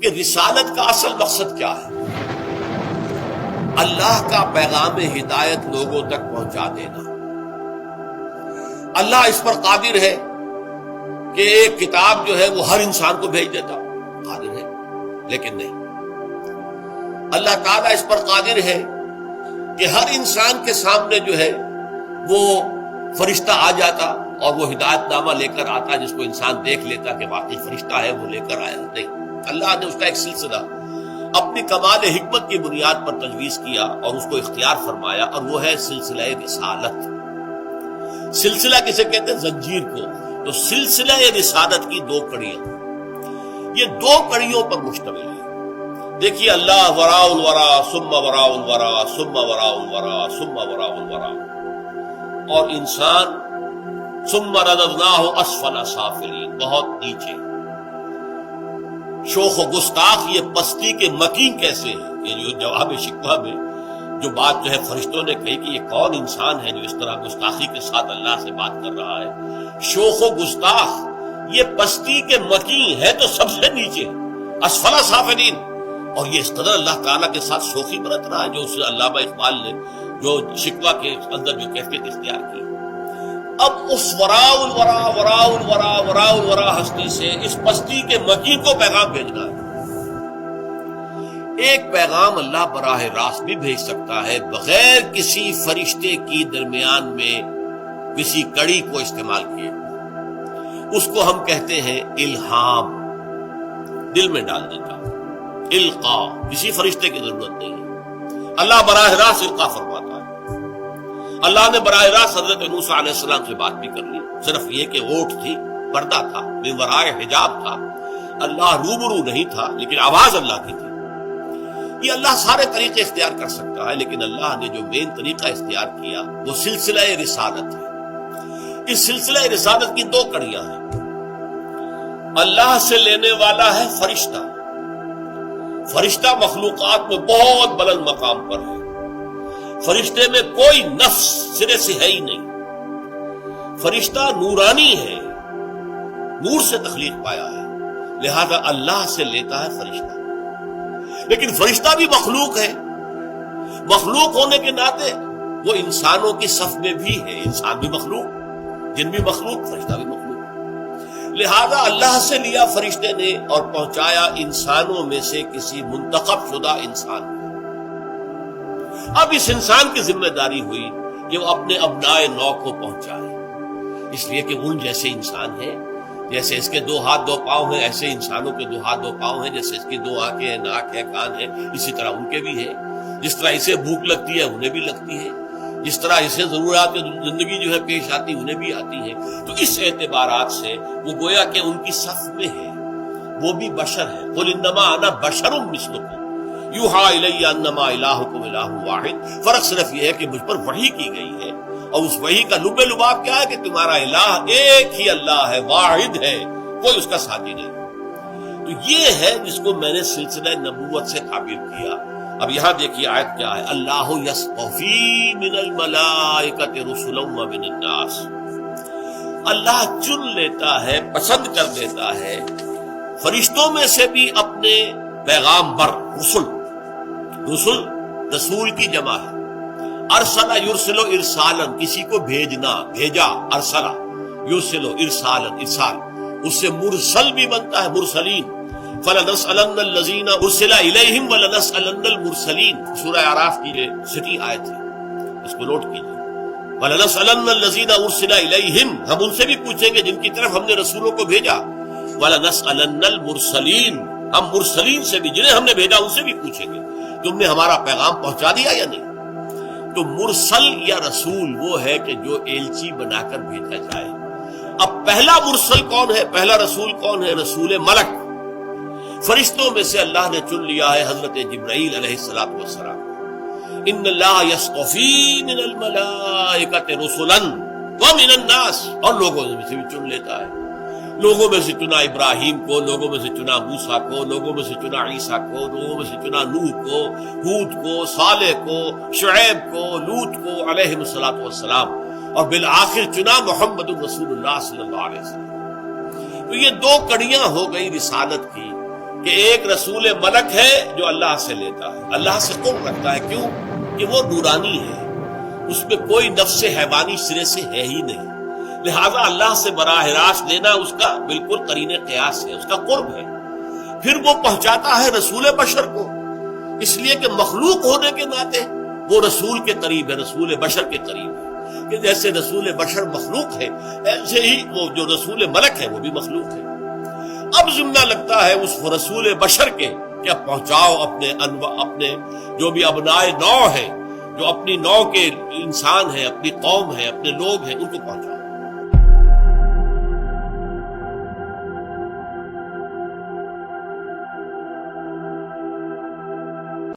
کہ رسالت کا اصل مقصد کیا ہے؟ اللہ کا پیغام ہدایت لوگوں تک پہنچا دینا۔ اللہ اس پر قادر ہے کہ ایک کتاب جو ہے وہ ہر انسان کو بھیج دیتا، قادر ہے، لیکن نہیں۔ اللہ تعالیٰ اس پر قادر ہے کہ ہر انسان کے سامنے جو ہے وہ فرشتہ آ جاتا اور وہ ہدایت نامہ لے کر آتا جس کو انسان دیکھ لیتا کہ واقعی فرشتہ ہے، وہ لے کر آیا۔ نہیں، اللہ نے اس کا ایک سلسلہ اپنی کمال حکمت کی بنیاد پر تجویز کیا اور اس کو اختیار فرمایا، اور وہ ہے سلسلہ رسالت۔ سلسلہ کسے کہتے ہیں؟ زنجیر کو۔ تو سلسلہ رسالت کی دو کڑیاں، یہ دو کڑیوں پر مشتمل ہے۔ دیکھیے، اللہ وراء الورا ثم وراء الورا ثم وراء الورا ثم وراء الورا، اور انسان ثم رددناہ اسفل سافلین، بہت نیچے۔ شوخ و گستاخ، یہ پستی کے مکین کیسے ہیں؟ یہ جو جواب شکوہ میں جو بات جو ہے فرشتوں نے کہی کہ یہ کون انسان ہے جو اس طرح گستاخی کے ساتھ اللہ سے بات کر رہا ہے؟ شوخ و گستاخ، یہ پستی کے مکین ہے تو سب سے نیچے، اسفل سافلین۔ اور یہ اس قدر اللہ تعالیٰ کے ساتھ شوخی برت رہا ہے، جو اس علامہ اقبال نے جو شکوہ کے اندر جو کیفیت اختیار کی۔ اب اس وراء الورا وراء الورا وراء الورا ہستی سے اس پستی کے مکین کو پیغام بھیجنا ہے۔ ایک پیغام اللہ براہ راست بھی بھیج سکتا ہے بغیر کسی فرشتے کی درمیان میں کسی کڑی کو استعمال کیے۔ اس کو ہم کہتے ہیں الہام، دل میں ڈال دیتا، القاء، کسی فرشتے کی ضرورت نہیں ہے، اللہ براہ راست القاء فرماتا ہے۔ اللہ نے براہ راست حضرت موسیٰ علیہ السلام سے بات بھی کر لی، صرف یہ کہ اونٹ تھی، پردہ تھا، من ورائے حجاب تھا، اللہ روبرو نہیں تھا، لیکن آواز اللہ کی تھی۔ یہ اللہ سارے طریقے اختیار کر سکتا ہے، لیکن اللہ نے جو مین طریقہ اختیار کیا وہ سلسلہ رسالت ہے۔ اس سلسلہ رسالت کی دو کڑیاں ہیں۔ اللہ سے لینے والا ہے فرشتہ۔ فرشتہ مخلوقات میں بہت بلند مقام پر ہے، فرشتے میں کوئی نفس سرے سے ہے ہی نہیں، فرشتہ نورانی ہے، نور سے تخلیق پایا ہے، لہذا اللہ سے لیتا ہے فرشتہ۔ لیکن فرشتہ بھی مخلوق ہے، مخلوق ہونے کے ناطے وہ انسانوں کی صف میں بھی ہے، انسان بھی مخلوق، جن بھی مخلوق، فرشتہ بھی مخلوق۔ لہذا اللہ سے لیا فرشتے نے اور پہنچایا انسانوں میں سے کسی منتخب شدہ انسان کو۔ اب اس انسان کی ذمہ داری ہوئی کہ وہ اپنے ابنائے نو کو پہنچائے، اس لیے کہ ان جیسے انسان ہیں، جیسے اس کے 2 ہاتھ 2 پاؤں ہیں، ایسے انسانوں کے 2 ہاتھ 2 پاؤں ہیں، جیسے اس کی 2 آنکھیں ہیں، ناک ہے، کان ہے، اسی طرح ان کے بھی ہے۔ جس طرح اسے بھوک لگتی ہے انہیں بھی لگتی ہے، جس طرح اسے ضرورات زندگی جو ہے پیش آتی انہیں بھی آتی ہے۔ تو اس اعتبارات سے وہ گویا کہ ان کی صف میں ہے، وہ بھی بشر ہے۔ قل انما انا بشر مثلکم یوحی الی انما الہکم الہ واحد۔ فرق صرف یہ ہے کہ مجھ پر وحی کی گئی ہے، اور اس وحی کا لب لباب کیا ہے کہ تمہارا الہ ایک ہی اللہ ہے، واحد ہے، کوئی اس کا ساتھی نہیں۔ تو یہ ہے جس کو میں نے سلسلہ نبوت سے تعبیر کیا۔ اب یہاں دیکھیے آیت کیا ہے، اللہ یصطفی من الملائکۃ رسلا ومن الناس۔ اللہ چن لیتا ہے، پسند کر دیتا ہے فرشتوں میں سے بھی اپنے پیغامبر، رسل رسول کی جمع ہے۔ ارسلہ یرسلو ارسالا، کسی کو بھیجنا، بھیجا، ارسلہ یرسلو ارسالا، ارسال، اس سے مرسل بھی بنتا ہے، مرسلین۔ فَلَنَسْأَلَنَّ الَّذِينَ أُرْسِلَ إِلَيْهِمْ وَلَنَسْأَلَنَّ الْمُرْسَلِينَ۔ سورہ اعراف کی یہ چھٹی آیت ہے، اس کو نوٹ کیجیے۔ وَلَنَسْأَلَنَّ الَّذِينَ أُرْسِلَ إِلَيْهِمْ، ہم ان سے بھی پوچھیں گے جن کی طرف ہم نے رسولوں کو بھیجا۔ وَلَنَسْأَلَنَّ الْمُرْسَلِينَ، ہم مرسلین سے بھی، جنہیں ہم نے بھیجا ان سے بھی پوچھیں گے تم نے ہمارا پیغام پہنچا دیا یا نہیں۔ تو مرسل یا رسول وہ ہے کہ جو ایلچی بنا کر بھیجا جائے۔ اب پہلا مرسل کون ہے، پہلا رسول کون ہے؟ رسول ملک۔ فرشتوں میں سے اللہ نے چن لیا ہے حضرت جبرائیل علیہ السلام۔ ان اللہ یصطفی من الملائکۃ رسلا ومن الناس، اور لوگوں میں سے بھی چن لیتا ہے۔ لوگوں میں سے چنا ابراہیم کو، لوگوں میں سے چنا موسیٰ کو، لوگوں میں سے چنا عیسیٰ کو، لوگوں میں سے چنا نوح کو، ہود کو، صالح کو، شعیب کو، لوط کو علیہ السلام، اور بالآخر چنا محمد رسول اللہ صلی اللہ علیہ وسلم۔ تو یہ 2 کڑیاں ہو گئی رسالت کی، کہ ایک رسول ملک ہے جو اللہ سے لیتا ہے، اللہ سے قرب رکھتا ہے. کیوں؟ کہ وہ نورانی ہے، اس میں کوئی نفس حیوانی سرے سے ہے ہی نہیں، لہذا اللہ سے براہ راست لینا اس کا بالکل قرین قیاس ہے، اس کا قرب ہے. پھر وہ پہنچاتا ہے رسول بشر کو، اس لیے کہ مخلوق ہونے کے ناطے وہ رسول کے قریب ہے، رسول بشر کے قریب ہے. کہ جیسے رسول بشر مخلوق ہے، ایسے ہی وہ جو رسول ملک ہے وہ بھی مخلوق ہے. اب ذمہ لگتا ہے اس رسول بشر کے کہ اب پہنچاؤ اپنے جو بھی ابنائے نو ہیں، جو اپنی نو کے انسان ہیں، اپنی قوم ہیں، اپنے لوگ ہیں، ان کو پہنچاؤ.